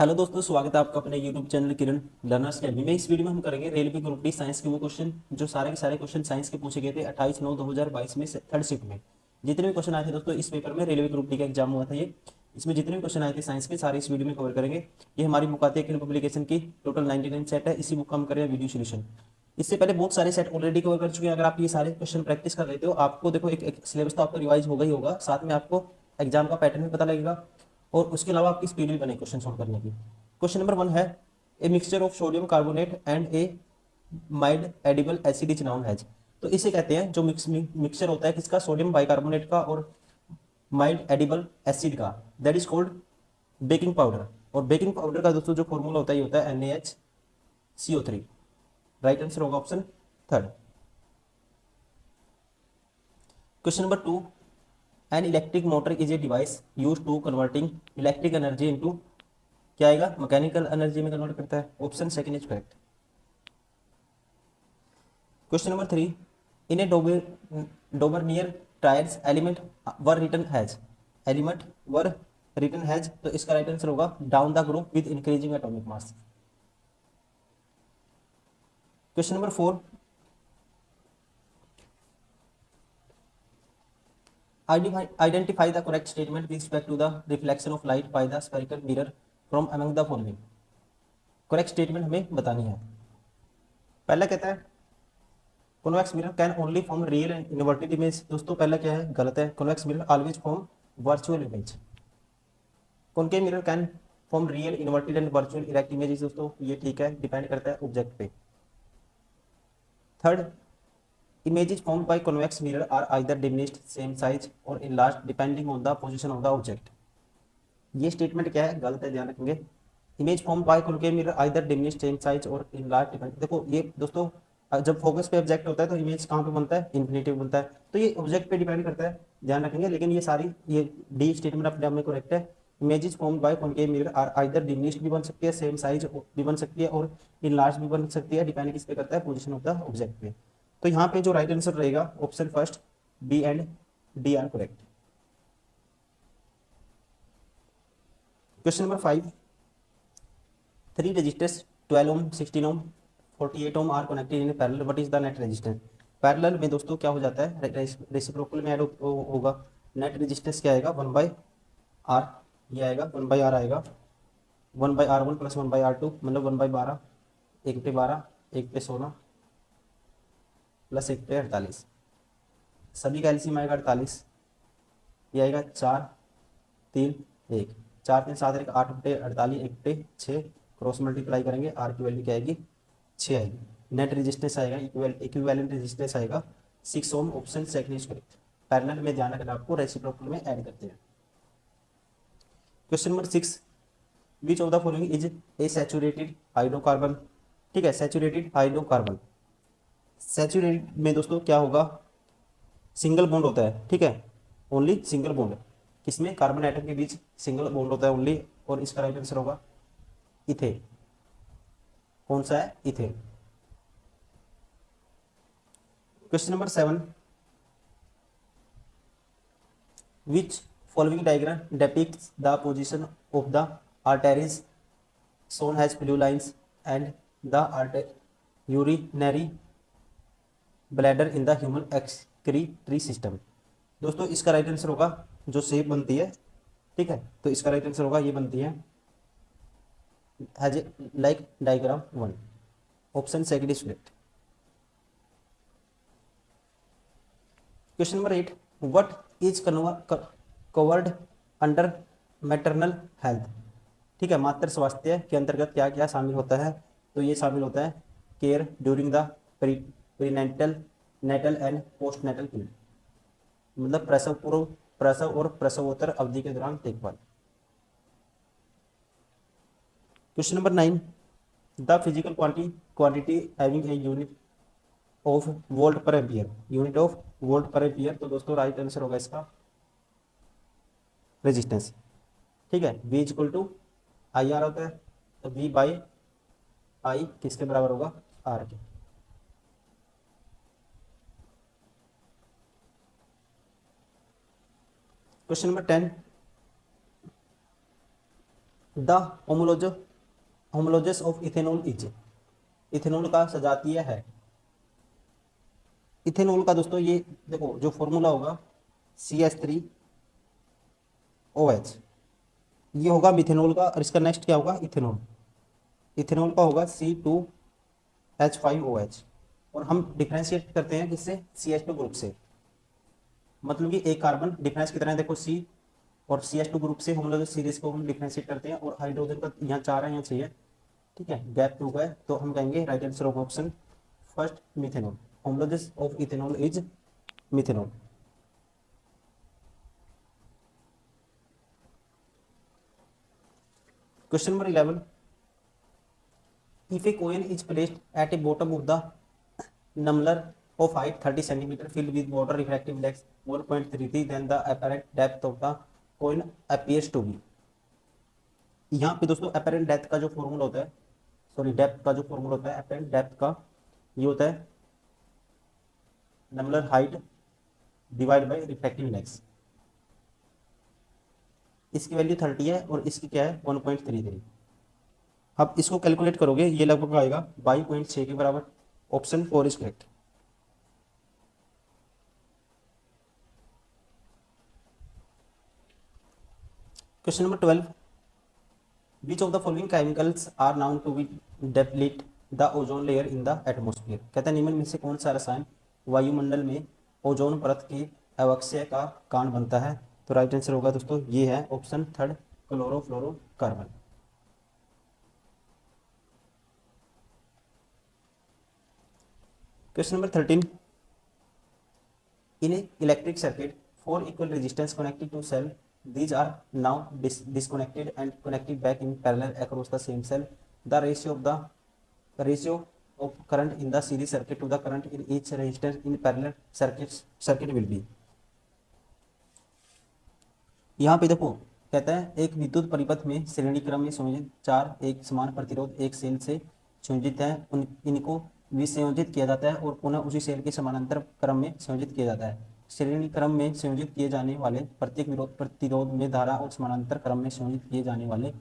Hello दोस्तों, स्वागत है आपका अपने यूट्यूब चैनल किरण लर्नर्स अकेडमी में। इस वीडियो में हम करेंगे रेलवे ग्रुप डी साइंस के वो क्वेश्चन जो सारे के सारे क्वेश्चन साइंस के पूछे गए थे 28/9/2022 में थर्ड शिफ्ट में। जितने भी क्वेश्चन आए थे दोस्तों इस पेपर में, रेलवे ग्रुप डी का एग्जाम हुआ था ये। इसमें जितने भी क्वेश्चन आए थे साइंस के सारे इस वीडियो में कवर करेंगे। ये हमारी बुक आती है किरण पब्लिकेशन की, टोटल 99 सेट है। इसी बुक का हम करें वीडियो सोल्यूशन। इससे पहले बहुत सारे सेट ऑलरेडी कवर कर चुके हैं। अगर आप ये सारे क्वेश्चन प्रैक्टिस कर लेते हो, आपको देखो एक सिलेबस तो आपका रिवाइज होगा ही होगा, साथ में आपको एग्जाम का पैटर्न भी पता लगेगा और उसके अलावा आपकी स्पीड भी बने क्वेश्चन सॉल्व करने की। क्वेश्चन नंबर 1 है, a mixture of sodium carbonate and A mild edible acid is noun has. तो इसे कहते हैं जो मिक्सचर होता है किसका, सोडियम बाइकार्बोनेट का और माइल्ड एडिबल एसिड का, that is called baking powder. और बेकिंग पाउडर का दोस्तों जो फॉर्मूला होता है ये होता है NaHCO3। राइट आंसर होगा option third. Question number 2, an electric motor is a device use to converting electric energy into, क्या आएगा, मैकेनिकल एनर्जी में कन्वर्ट करता है। Option second is correct. Question number 3, in a Dobereiner triads element were written has, element were written has, तो इसका right answer होगा down the group with increasing atomic mass. Question number 4, identify the correct statement with respect to the reflection of light by the spherical mirror from among the following। Correct statement हमें बतानी है। पहला कहता है convex mirror can only form real and inverted image. दोस्तों पहला क्या है, गलत है। Convex mirror always form virtual image. Concave mirror can form real inverted and virtual erect images. दोस्तों ये ठीक है, डिपेंड करता है ऑब्जेक्ट पे। Third, images formed by convex mirror are either diminished, same size or enlarged depending on the position of the object। ये statement क्या है, गलत है, ध्यान रखेंगे। Image form by concave mirror either diminished, same size और enlarge depend. देखो ये दोस्तों जब फोकस पे ऑब्जेक्ट होता है तो इमेज कहाँ पे बनता है, इन्फिनिटी बनता है। तो ये ऑब्जेक्ट पे डिपेंड करता है, ध्यान रखेंगे। लेकिन ये सारी ये डी स्टेटमेंट अपने आप में करेक्ट है। Images formed by concave mirror are either diminished भी बन सकती है, सेम साइज भी बन सकती है और इनलार्ज भी बन सकती है, डिपेंड किस पे करता है, पोजीशन ऑफ द ऑब्जेक्ट पे। तो यहाँ पे जो राइट आंसर रहेगा option first, B and D are correct. Question number 5, three resistors 12 ohm, 16 ohm, 48 ohm are connected in parallel, what is the net resistance. Parallel में दोस्तों क्या हो जाता है, रेसिप्रोकल में ऐड होगा। नेट रेजिस्टेंस क्या आएगा, 1/r। ये आएगा 1/r आएगा, 1/r1 प्लस 1/r2 मतलब 1/12। 1/12, 1/16 प्लस 1/48। सभी का एलसीएम आएगा 48। ये आएगा 4 3 1, 4 3 7 1 8/48, 1/6। क्रॉस मल्टीप्लाई करेंगे, आर की वैल्यू क्या आएगी, 6 आएगी। नेट रेजिस्टेंस आएगा, इक्विवेलेंट रेजिस्टेंस आएगा 6 ohm. Option second is correct. Parallel में ध्यान रखना आपको, रेसिप्रोकल में ऐड करते हैं। Question number 6, which of the following is a saturated hydrocarbon. ठीक है, सैचुरेटेड हाइड्रोकार्बन। सैचुरेटेड में दोस्तों क्या होगा, सिंगल बॉन्ड होता है, ठीक है, ओनली सिंगल बॉन्ड। किसमें, कार्बन एटम के बीच सिंगल बॉन्ड होता है ओनली। और इसका राइट आंसर होगा इथेन। कौन सा है, ethane. Question number 7, which following diagram depicts the position of the arteries shown as blue lines and the urinary bladder in the human excretory system। दोस्तों इसका राइट आंसर होगा जो शेप बनती है, ठीक है, तो इसका राइट आंसर होगा ये बनती है has a like diagram 1। Option second is correct. Question number 8, what is covered under maternal health. ठीक है, मातृ स्वास्थ्य के अंतर्गत क्या क्या शामिल होता है, तो ये शामिल होता है care during the prenatal, natal and post natal period, मतलब प्रसव पूर्व, प्रसव और प्रसवोत्तर अवधि के दौरान देखभाल। Question number 9, the physical quantity having a unit of volt पर एम्पियर, यूनिट ऑफ वोल्ट पर एम्पियर। तो दोस्तों राइट आंसर होगा इसका रेजिस्टेंस। ठीक है, V equal to I R होता है, तो V बाई आई किसके बराबर होगा, आर के। Question number 10, the homologue homologous of ethanol is, ethanol का सजातीय है। इथेनॉल का दोस्तों ये देखो जो फॉर्मूला होगा CH3OH, ये होगा मिथेनॉल का, और इसका नेक्स्ट क्या होगा इथेनॉल, इथेनॉल का होगा C2H5OH। और हम डिफ्रेंशिएट करते हैं किससे, CH2 ग्रुप से, मतलब कि एक कार्बन डिफरेंस कितना है देखो C, और CH2 ग्रुप से हम लोग सीरीज को हम डिफ्रेंशिएट करते हैं, और हाइड्रोजन का यहाँ 4 है यहाँ 6 है, ठीक है, गैप 2 का है, तो हम कहेंगे right answer of option first methanol, homologous of ethanol is methanol. Question number 11, if a coin is placed at a bottom of the tumbler of height 30 centimeter filled with water refractive index 1.33, then the apparent depth of the coin appears to be। यहाँ पे दोस्तों apparent depth का जो formula होता है, sorry depth का जो formula होता है apparent depth का, ये होता है नंबलर height divide by refractive index. इसकी वैल्यू 30 है और इसकी क्या है 1.33। अब इसको कैलकुलेट करोगे ये लगभग आएगा 22.6 के बराबर। Option 4 is correct. Question number 12, which of the following chemicals are known to be deplete the ozone layer in the atmosphere. कहता है निम्न में से कौन सा रसायन वायुमंडल में ओजोन परत के अवक्षय का कारण बनता है। तो राइट आंसर होगा दोस्तों ये है option 3 chlorofluorocarbon. Question number 13, in a electric circuit 4 equal resistance connected to cell, these are now disconnected and connected back in parallel across the same cell. The ratio of current in the series circuit to the current in each resistance in parallel circuit will be। यहाँ पे देखो कहता है एक विद्युत परिपथ में श्रेणी क्रम में संयोजित 4 एक समान प्रतिरोध एक सेल से संयोजित है, इनको विसंयोजित किया जाता है और पुनः उसी सेल के समानांतर क्रम में संयोजित किया जाता है। श्रेणी क्रम में संयोजित किए जाने वाले प्रत्येक विरोध प्रतिरोध में धारा और समानांतर क्रम में संयोजित किए जाने वाले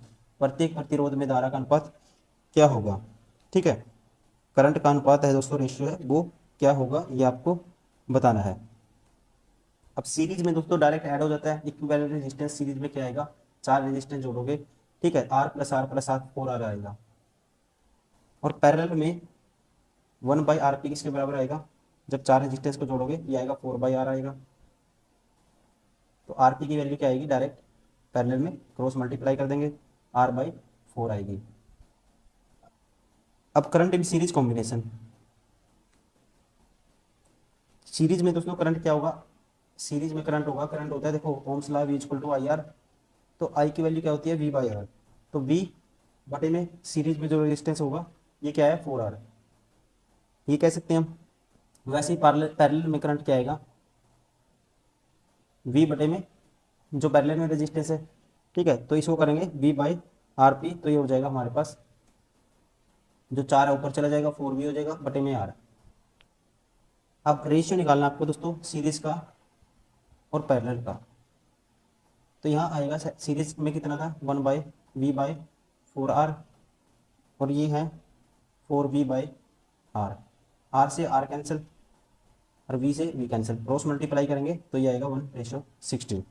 प्रत्येक प्रतिरोध में धारा का अनुपात क्या होगा। ठीक है, करंट का अनुपात है दोस्तों, रेशियो है, वो क्या होगा ये आपको बताना है। अब सीरीज में दोस्तों डायरेक्ट ऐड हो जाता है। इक्विवेलेंट रेजिस्टेंस सीरीज में क्या आएगा, 4 रेजिस्टेंस जोड़ोगे, ठीक है, R plus R plus R 4R आएगा। और पैरेलल में 1/RP किसके बराबर आएगा, जब 4 रेजिस्टेंस को जोड़ोगे ये आएगा 4/R आएगा। तो RP की वैल्यू क्या आएगी, डायरेक्ट पैरेलल में क्रॉस मल्टीप्लाई कर देंगे, R/4 आएगी। अब current in series combination, series में दोस्तों करंट क्या होगा, सीरीज में करंट होगा, करंट होता है देखो Ohm's law V equal to IR, तो I की वैल्यू क्या होती है V/R, तो V बटे में सीरीज में जो रेजिस्टेंस होगा ये क्या है 4R, ये कह सकते हैं हम। वैसे ही पैरेलल में करंट क्या आएगा, V बटे में जो पैरेलल में रेजिस्टेंस है, ठीक है, तो इसको करेंगे V/RP, तो ये हो जाएगा हमारे पास जो 4 है ऊपर चला जाएगा 4V हो जाएगा बटे में R। अब रेशियो निकालना आपको दोस्तों सीरीज का और पैरेलल का, तो यहाँ आएगा सीरीज में कितना था 1/V/4R, और ये है 4V/R, R से R कैंसिल और V से V कैंसिल, क्रॉस मल्टीप्लाई करेंगे तो ये आएगा 1:16।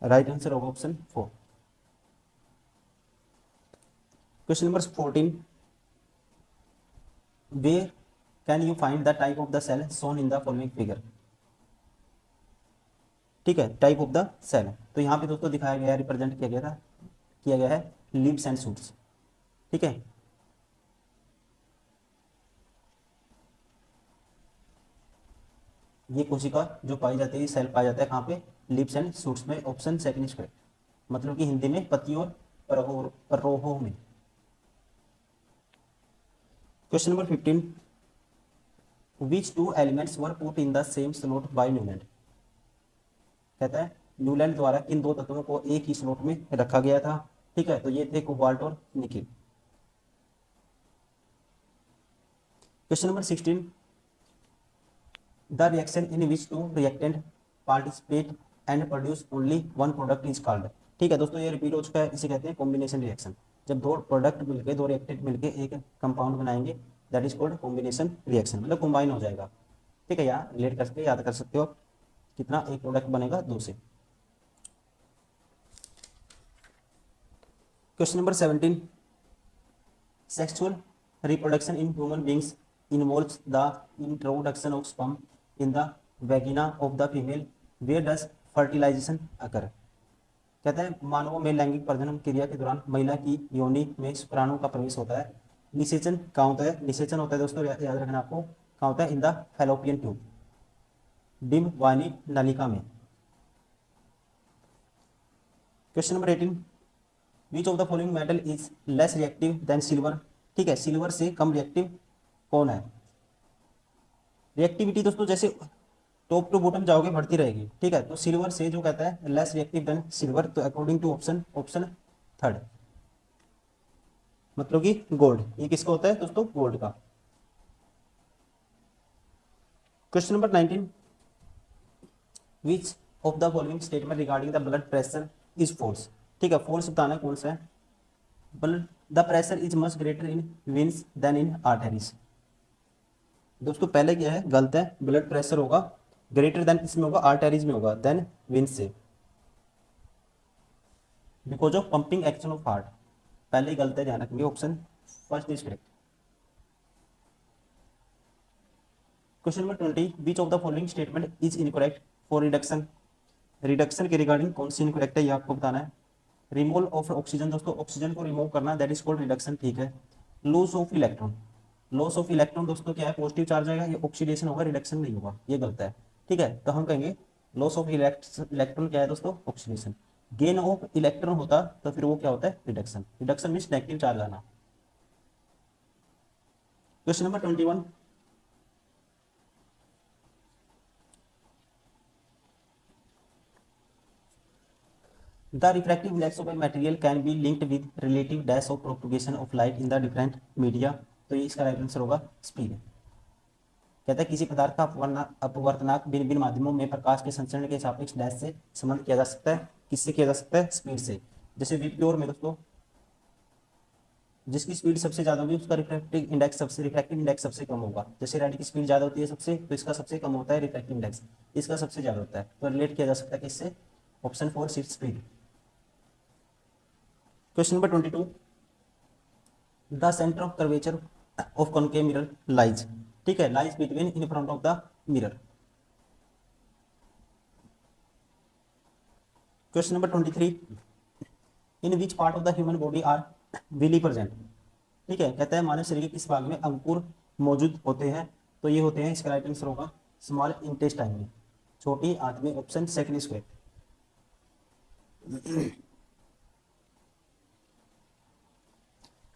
राइट आंसर होगा option 4। Question number 14, where can you find the type of the cell shown in the following figure. ठीक है, टाइप ऑफ द सेल, तो यहाँ पे दोस्तों दिखाया गया है, रिप्रेजेंट किया गया है लीव्स एंड शूट्स। ठीक है, ये कोशिका जो पाई जाती है, सेल पाया जाता है कहाँ पे, लीव्स एंड शूट्स में। ऑप्शन सेकंड इज करेक्ट, मतलब कि हिंदी में पत्तियों और परोहों में। Question number 15, which two elements were put in the same slot by Newland। कहता है न्यूलैंड द्वारा किन दो तत्वों को एक ही स्लॉट में रखा गया था। ठीक है, तो ये थे कोबाल्ट और nickel. Question number 16, the reaction in which two reactant participate and produce only one product is called. ठीक है दोस्तों, ये रिपीट हो चुका है, इसे कहते हैं कॉम्बिनेशन रिएक्शन। जब दो प्रोडक्ट मिलके, दो रिएक्टेंट मिलके एक कंपाउंड बनाएंगे, that is called combination reaction, मतलब कंबाइन हो जाएगा। ठीक है, यहाँ रिलेट करके याद कर सकते हो आप कितना एक प्रोडक्ट बनेगा दो से। Question number 17, sexual reproduction in human beings involves the introduction of sperm in the vagina of the female, where does fertilisation occur. कहते हैं मानवों में लैंगिक प्रजनन क्रिया के दौरान महिला की योनि में शुक्राणु का प्रवेश होता है। निषेचन कहाँ होता है? निषेचन होता है दोस्तों, याद रखना आपको, कहाँ होता है? In the fallopian tube, dim वाहिनी नलिका में। Question number 18, which of the following metal is less reactive than silver. ठीक है, सिल्वर से कम रिएक्टिव कौन है? रिएक्टिविटी दोस्तों जैसे टॉप टू बॉटम जाओगे बढ़ती रहेगी। ठीक है, तो सिल्वर से जो कहता है लेस रिएक्टिव देन सिल्वर, तो अकॉर्डिंग टू ऑप्शन थर्ड, मतलब कि गोल्ड। ये किसका होता है दोस्तों? गोल्ड का। Question number 19, which of the following statement regarding the blood pressure is false. ठीक है, फॉल्स बताना है कौन सा है। Blood the pressure is much greater in veins than in arteries. दोस्तों पहले क्या है? गलत है, ब्लड प्रेशर होगा ग्रेटर देन, इसमें होगा आर्टरीज में होगा, देन वेन्स से, because of pumping action of heart. पहले ही गलत है, ध्यान रखेंगे, option first is correct. Question number 20, beach of the following statement is incorrect for reduction. Reduction के रिगार्डिंग कौन सी इनकरेक्ट है ये आपको बताना है। रिमूवल ऑफ ऑक्सीजन, दोस्तों ऑक्सीजन को रिमूव करना, दैट इज कॉल्ड रिडक्शन। ठीक है, loss of electron, loss of electron दोस्तों क्या है? पॉजिटिव चार्ज आएगा, ये ऑक्सीडेशन होगा, रिडक्शन नहीं होगा, ये गलत है। ठीक है, तो हम कहेंगे लॉस ऑफ इलेक्ट्रॉन क्या है दोस्तों? ऑक्सीडेशन। गेन ऑफ इलेक्ट्रॉन होता तो फिर वो क्या होता है? Reduction. Reduction means negative charge आना। Question number 21, the refractive index of a material can be linked with relative dash of propagation of light in the different media. तो ये इसका राइट आंसर होगा स्पीड। कहता है किसी पदार्थ का अपवर्तनांक भिन्न भिन्न माध्यमों में प्रकाश के संचरण के सापेक्ष डैश से संबंध किया जा सकता है। किससे किया जा सकता है? स्पीड से। जैसे विप्योर में दोस्तों जिसकी स्पीड सबसे ज्यादा होगी उसका रिफ्रैक्टिव इंडेक्स सबसे कम होगा। जैसे रेड की स्पीड ज्यादा होती है सबसे, तो इसका सबसे कम होता है रिफ्रैक्टिव इंडेक्स, इसका सबसे ज्यादा होता है। तो रिलेट किया जा सकता है किससे? Option 4 shift speed. Question number 22, the centre of curvature of concave mirror lies. ठीक है, lies between in front of the mirror. Question number 23, in which part of the human body are villi present. ठीक है, कहता है मानव शरीर के किस भाग में अंकुर मौजूद होते हैं। तो ये होते हैं, इसका राइट आंसर होगा स्मॉल इंटेस्टाइन में, छोटी आंत में, option second is correct.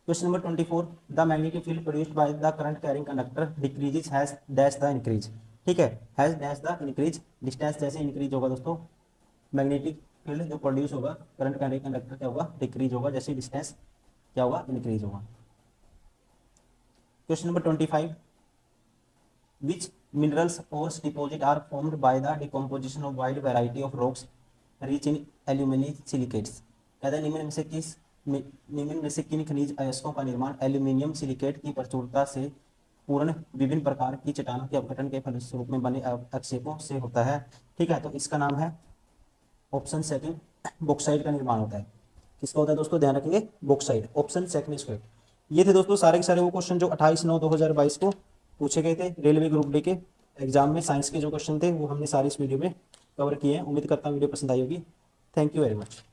Question number 24, the magnetic field produced by the current carrying conductor decreases has dash the increase. ठीक है, has dash the increase, distance जैसे इंक्रीज होगा दोस्तों, मैग्नेटिक फील्ड जो प्रोड्यूस होगा करंट कैरिंग कंडक्टर क्या होगा? Decrease होगा, जैसे डिस्टेंस क्या होगा? इंक्रीज होगा। Question number 25, which minerals ore deposit are formed by the decomposition of wide variety of rocks rich in alumina silicates. कहता है निम्न में से किन खनिज अयस्कों का निर्माण एल्यूमिनियम सिलिकेट की प्रचुरता से पूर्ण विभिन्न प्रकार की चट्टानों के अपघटन के फलस्वरूप में बने अवक्षेपों से होता है। ठीक है, तो इसका नाम है ऑप्शन सेकंड, बॉक्साइट का निर्माण होता है। किसका होता है दोस्तों? ध्यान रखेंगे, bauxite, option second is correct. ये थे दोस्तों सारे के सारे वो क्वेश्चन जो 28/9/2022 को पूछे गए थे रेलवे ग्रुप डी के एग्जाम में। साइंस के जो क्वेश्चन थे वो हमने सारे इस वीडियो में कवर किए हैं। उम्मीद करता हूँ वीडियो पसंद आई होगी। Thank you very much.